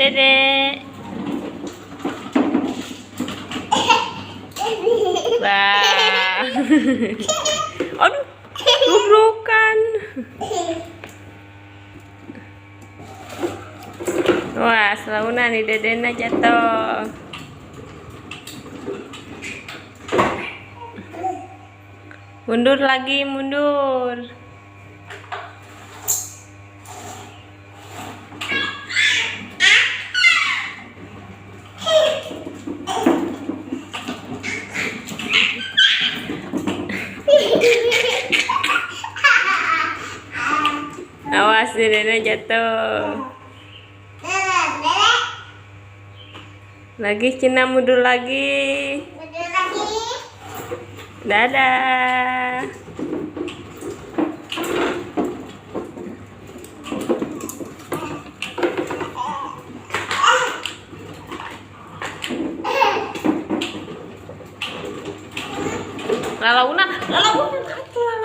Dedek. Wah. Aduh, tubrukan. Wah, selaunan nih Dedena jatuh. Mundur lagi, mundur. Awas Dedena jatuh. Lagi Cina mundur lagi. Dadah. Lalaunan, lalaunan.